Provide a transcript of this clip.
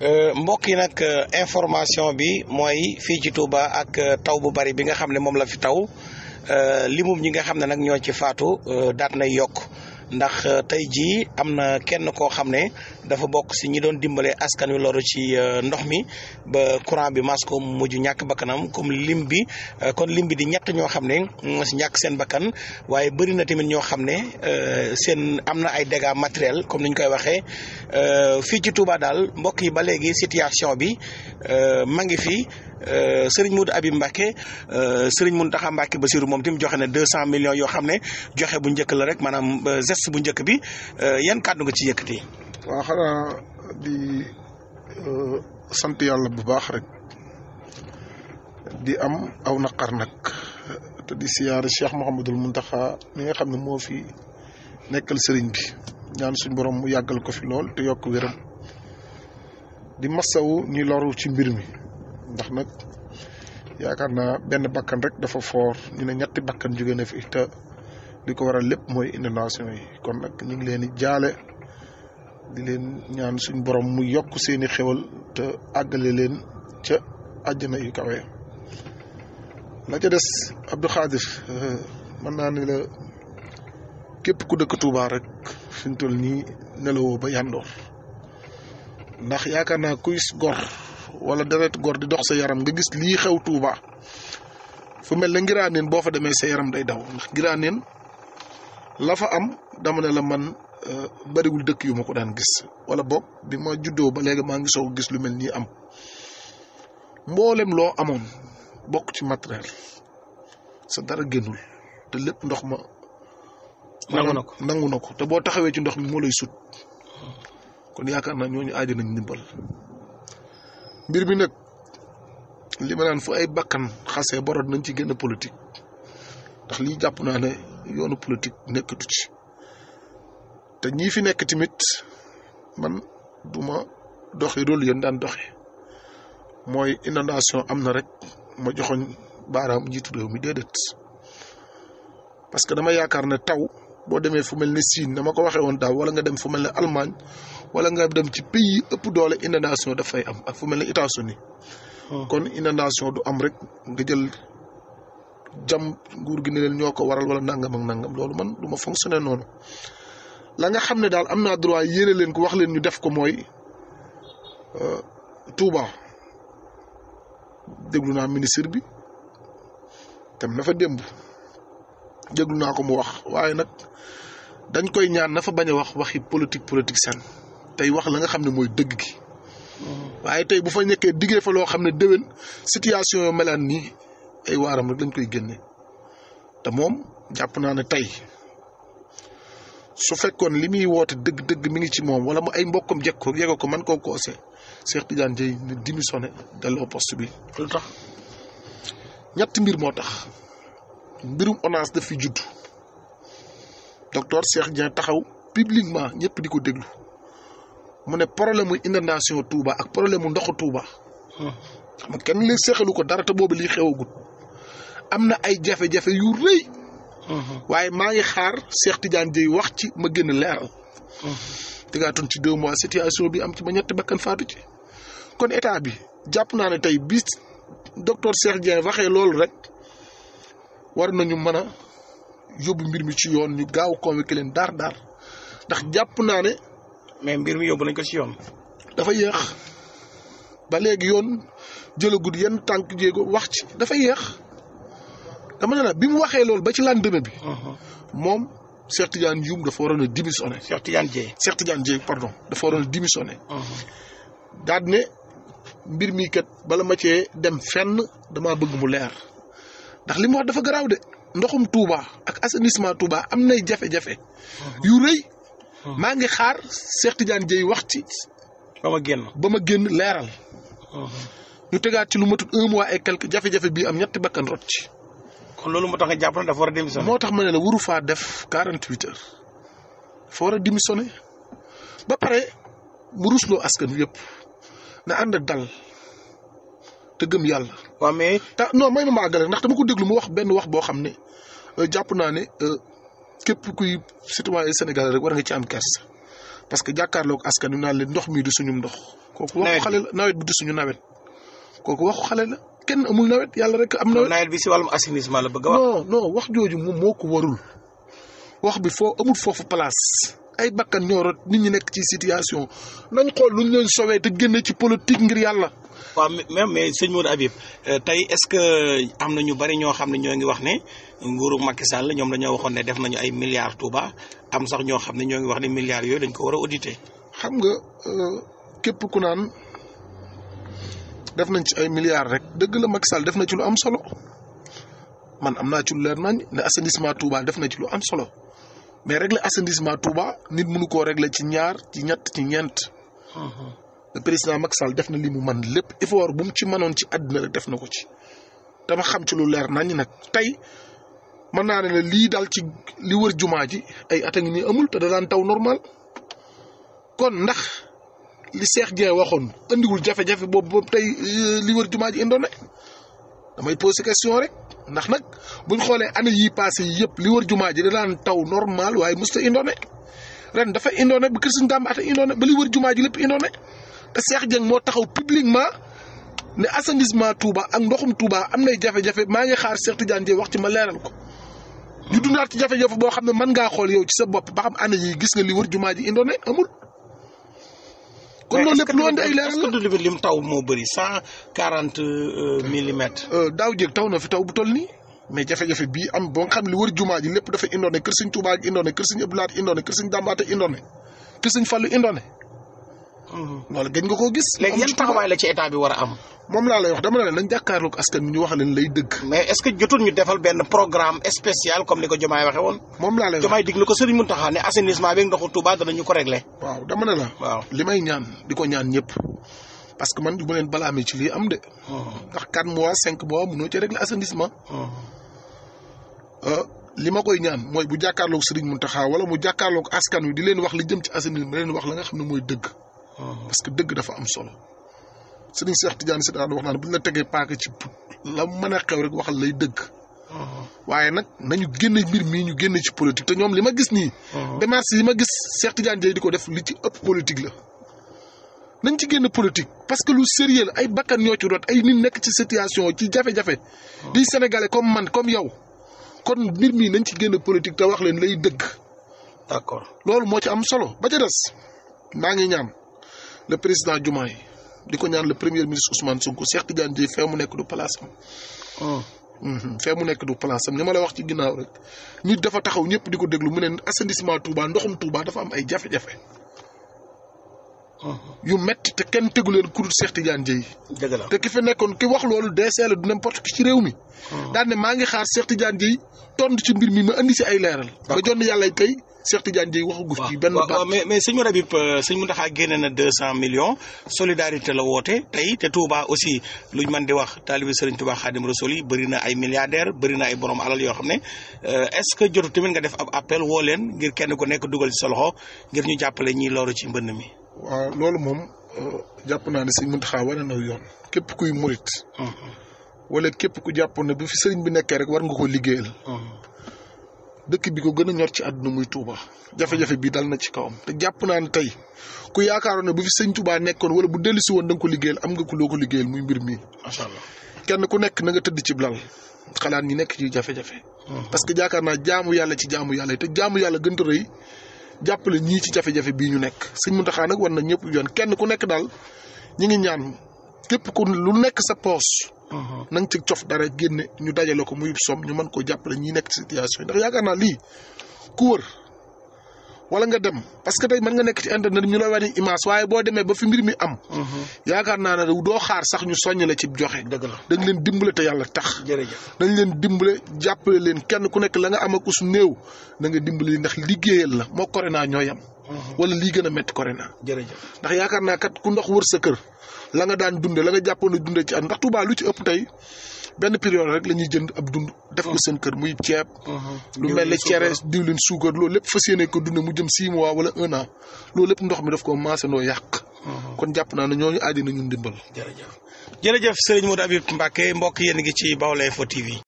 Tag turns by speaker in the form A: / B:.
A: mbokk yi nag information bi mooy fii ci Touba ak taw bu bari bi nga xam ne moom la fi taw limum ñi nga xam ne nag ñoo ci faatu daat nay yokk ndax tey jii am na kenn koo xam ne dafa bokk si ñi doon dimbale askan wi loru ci ndox mi ba courant bi mas ko mujj ñàkk bakkanam comme lim bi kon lim bi di ñett ñoo xam ne si ñàkk seen bakkan waaye bëri na tamit ñoo xam ne seen am na ay dégâts matériels comme ni ñu koy waxee fii ci Touba daal mbokk yi ba léegi situation bi ma ngi fi. Serigne Modou Habib Mbacké Serigne Mountakha Mbacké Bassirou moom tamit joxe na 200 millions yoo xam ne joxe bu njëkk la rek maanaam geste bu njëkk bi yan kàddu nga ci yëkkati.
B: waaw xanaa di sant yàlla bu baax rek di am aw naqar nag te di siyaare Cheikh Mouhamadul Mountakha mi nga xam ne moo fi nekkal Serigne bi ñaan suñ borom mu yàggal ko fi lool te yokk wéram di masawu ñi loru ci mbir mi. ndax nag yaakaar naa benn bakkan rek dafa foor ñu ne ñetti bakkan jóge na fi te li ko waral lépp mooy inondation yi kon nag ñu ngi leen di jaale di leen ñaan suñ borom mu yokk seeni xewal te àggale leen ca àjjana yu kawe. la ca des Abdou Khadir mën naa ne la képp ku dëkk Touba rek fi mu toll nii nelawoo ba yandoor ndax yaakaar naa kuy gor wala deret gor di dox sa yaram nga gis lii xew Touba fu mel ne Ngiraaneen boo fa demee sa yaram day daw ndax Ngiraaneen la fa am dama ne la man bariwul dëkk yu ma ko daan gis wala boog bi ma juddoo ba léegi maa ngi soog gis lu mel nii am mboolem loo amoon bokk ci matériel sa dara génnul te lépp ndox ma nangu na ko te boo taxawee ci ndox mi moo lay sut kon yaakaar naa ñooñu aajo nañ ndimbal mbir mi nag li ma naan fu ay bakkan xasee borod nañ ci génn politique ndax lii jàpp naa ne yoonu politique nekkatu ci te ñii fi nekk tamit man duma doxe rôle yéen daan doxe mooy inondation am na rek ma joxoñ baaraam njiitu réew mi déedéet parce que dama yaakaar ne taw boo demee fu mel ne Siin dama ko waxee woon daaw wala nga dem fu mel ne Allemagne wala nga dem ci pays yi ëpp doole inondation dafay am ak fu mel ne États-Unis kon inondation du am rek nga jël jam nguur gi ne leen ñoo ko waral wala nangam ak nangam loolu man du ma fonctionner noonu la nga xam ne daal am naa droit yéene leen ko wax leen ñu def ko mooy Touba déglu naa ministre bi tam na fa démb déglu naa ko mu wax waaye nag dañ koy ñaan na fa bañ a wax waxi politique seen tey wax la nga xam ne mooy dëgg gi waaye tey bu fa nekkee diggee fa loo xam ne déwén situation yoo melaan nii ay waaram rek lañ koy génne te moom jàpp naa ne tey su fekkoon li muy woote dëgg mi ngi ci moom wala mu ay mbokkam jekk ko yego ko man koo koose Cheikh Tidiane Dièye ne démissionné delloo poste bi lu tax ñetti mbir moo tax mbirum ONAS daf fi judd docteur Cheikh Dieng taxaw publiquement ñëpp di ko déglu mu ne problème mu inondation Touba ak problème mu ndoxu Touba xam nga kenn léegi seexalu ko dara te boobu lii xewagut am na ay jafe-jafe yu rëy waaye maa ngi xaar Cheikh Tidiane Dièye wax ci ma gën a leeral tegaatoon ci 2 mois situation bi am ci ba ñetti bakkan faatu ci kon état bi jàpp naa ne tey bis docteur Cheikh Dieng waxee loolu rek war nañu mën a yóbbu mbir mi ci yoon ñu gaaw convoqué leen daar ndax jàpp naa ne.
A: mais mbir mi yóbbu nañ ko ci yoon.
B: dafa yéex ba léegi yoon jëlagul yenn tànk jéego wax ci dafa yéex dama ne la bi mu waxee loolu ba ci lendemain bi. moom Cheikh Tidiane Youm dafa waroon a démissionné.
A: Cheikh Tidiane Dièye pardon dafa waroon a démissionné. daal ne mbir mi kat bala ma cee dem fenn damaa bëgg mu leer. ndax li mu wax dafa garaaw de ndoxum Touba ak assainissement Touba am nay jafe-jafe yu rëy maa ngi xaar Cheikh Tidiane Dièye wax ci ba ma génn leeral ñu tegaat ci lu matut 1 mois et quelque jafe-jafe bii am ñetti bakkan rot ci kon loolu moo tax nga jàpp ne dafa war a démissionné
B: moo tax ma ne la waru faa def 48 heures dafa war a démissionné ba pare mu rusloo askan wi yëpp na ànd dal te gëm yàlla.
A: waaw mais.
B: non may ma àggale ndax dama ko déglu mu wax benn wax boo xam ne jàpp naa ne képp kuy citoyen sénégalais rek war nga ci am kersa parce que jàkkaarloog askan wi naan leen ndox mii du suñum ndox kooku waxu xale la nawet bi du suñu nawet kooku waxu xale la kenn amul nawet yàlla rek am nawet.
A: nawet bi si wàllum assainissement la bëgg a wax.
B: non wax jooju moom moo ko warul wax bi amul foofu place ay bakkan ñoo rot nit ñi nekk ci situation nañ xool lu ñu leen sowee te génne ci politique ngir yàlla.
A: waaw mais sëñ Modou Habib tey est-ce que am na ñu bari ñoo xam ne ñoo ngi wax ne nguuru Macky Sall ñoom dañoo waxoon ne def nañu ay milliards Touba am sax ñoo xam ne ñoo ngi wax ne milliards yooyu dañ ko war a auditer.
B: xam nga képp ku naan def nañ ci ay milliards rek dëgg la Macky Sall def na ci lu am solo man am naa ci lu leer nañ ne assainissement Touba def na ci lu am solo mais régler assainissement Touba nit mënu koo régler ci ñaar ci ñett ci ñeent. le président Macky Sall def na li mu man lépp effort bu mu ci mënoon ci àddina rek def na ko ci dama xam ci lu leer nañ nag tey mën naa ne lii daal ci li wër jumaa ji ay at a ngi nii amul te da daan taw normal kon ndax li Cheikh Dieng waxoon andiwul jafe-jafe boobu tey li wër jumaa ji indoone damay poser question rek ndax nag buñ xoolee année yii passé yi yëpp li wër jumaa ji da daan taw normal waaye musta indoone ren dafa indoone ba kër suñu dàmb ata indoone ba li wër jumaa ji lépp indoone te Cheikh Dieng moo taxaw publiquement ne assainissement Touba ak ndoxum Touba am nay jafe-jafe maa ngi xaar Cheikh Tidiane Dièye wax ci ma leeral ko ñu dundaat ci jafe-jafe boo xam ne mën ngaa xool yow ci sa bopp ba xam année yi gis nga li wër jumaa ji indoone amul. kon loolu lépp loo andi ay leeral la
A: est-ce que lim taw moo bëri 140 millimètres.
B: daaw jéeg taw na fi taw bu toll nii mais jafe-jafe bii am ba nga xam li wër jumaa ji lépp dafa indoone kër Sëñ Touba gi indoone kër Sëñ Abdou Lahad indoone kër Sëñ Dambaate indoone kër Sëñ Fallu indoone. loolu gëj nga koo gis.
A: léegi yan taxawaay la ci état bi war a am.
B: moom laa lay wax dama ne nañ jàkkaarloog askan wi ñu wax leen lay dëgg.
A: mais est-ce que jotul ñu defal benn programme spécial comme ni ko Diomaye waxee woon.
B: moom laa lay wax
A: Diomaye dig na ko Serigne Mountakha ne assainissement bi ndoxu Touba danañu ko régler.
B: waaw dama ne la.
A: waaw
B: li may ñaan di ko ñaan ñëpp parce que man du ma leen balaamee ci lii am de. ndax 4 mois 5 mois mënoo ci régler assainissement. li ma koy ñaan mooy bu jàkkaarloog Serigne Mountakha wala mu jàkkaarloog askan wi di leen wax li jëm ci assainissement di leen wax la nga xam ne mooy dëgg. parce que dëgg dafa am solo Serigne Cheikh Tidiane Sy daan wax naan bu ñu la tegee paaka ci la mën a xew rek waxal lay dëgg. waaye nag nañu génne mbir mii ñu génne ci politique te ñoom li ma gis nii. démarche yi ma gis Cheikh Tidiane Dièye di ko def li ci ëpp politique la. nañ ci génn politique parce que lu sérieux la ay bakkan ñoo ci rot ay nit nekk ci situation ci jafe-jafe. di sénégalais comme man comme yow kon mbir mii nañ ci génn politique te wax leen lay dëgg.
A: d'accord
B: loolu moo ci am solo ba ca des maa ngi ñaan le président Diomaye di ko ñaan le premier ministre Ousmane Sonko Cheikh Tidiane Dièye fee mu nekk du place am. fee mu nekk du place am li ma la wax ci ginnaaw rek nit dafa taxaw ñëpp di ko déglu mu ne assainissement Touba ndoxum Touba dafa am ay jafe-jafe. yu metti te kenn tegu leen ku dul Cheikh Tidiane Dièye.
A: dëgg la
B: te ki fi nekkoon ki wax loolu DC la du n'importe qui ci réew mi. daan ne maa ngi xaar Cheikh Tidiane Dièye tontu ci mbir mi ma andi ci ay leeral. ba jonn yàlla tey Cheikh Tidiane Dièye waxagu fi benn baat.
A: mais sëñ Modou Habib sëñ Mountakha génne na 200 millions solidarité la woote tey te Touba aussi luñ mën di wax taalibi Serigne Touba Khadim Rassoul yi bëri na ay milliardaires bëri na ay borom alal yoo xam ne est-ce que jotu tamit nga def ab appel woo leen ngir kenn ku nekk dugal ci sa loxo ngir ñu jàppale ñiy loru ci mbënn mi.
B: waaw loolu moom jàpp naa ne sëñ Mountakha wane na yoon képp kuy murit wala képp ku jàpp ne bu fi sëriñ bi nekkee rek war nga ko liggéeyal. dëkk bi ko gën a ñor ci àdduna muy Touba jafe-jafe bii dal na ci kawam te jàpp naa ne tey ku yaakaaroon ne bu fi sëñ Touba nekkoon wala bu dellusi woon da nga ko liggéeyal am nga ku loo ko liggéeyal muy mbir mi.
A: macha allah
B: kenn ku nekk na nga tëdd ci blal xalaat ñi nekk ci jafe-jafe. parce que yaakaar naa jaamu yàlla ci jaamu yàlla te jaamu yàlla gën a rëy jàppale ñii ci jafe-jafe bii ñu nekk sëñ Mountakha nag war na ñëpp yoon kenn ku nekk daal ñi ngi ñaan képp ku lu nekk sa poos. na nga ci cof dara génne ñu dajale ko muy som ñu mën koo jàppale ñi nekk ci situation ndax yaakaar naa lii ku wër wala nga dem parce que tey mën nga nekk ci internet ñu la wani image waaye boo demee ba fi mbir mi am. yaakaar naa ne doo xaar sax ñu soññ la ci joxe.
A: dëgg la
B: dañ leen dimbale te yàlla tax.
A: jërëjëf
B: dañ leen dimbale jàppale leen kenn ku nekk la nga am ak us néew na nga dimbale ndax liggéeyal la moo corona ñoo yam. wala lii gën a métti corona.
A: jërëjëf
B: ndax yaakaar naa kat ku ndox wër sa kër la nga daan dunde la nga jàppoon a dundee ci at ndax Touba lu ci ëpp tey benn période rek la ñuy jënd ab dund def ko seen kër muy ceeb lu mel ne cere diwlin suukar loolu lépp fas yéene ko dunde mu jëm 6 mois wala 1 an loolu lépp ndox mi daf ko maase noo yàq kon jàpp naa ne ñooñu aaji na ñun ndimbal
A: jërëjëf Serigne Modou Habib Mbacké mbokk yéen ngi ci Baol Info TV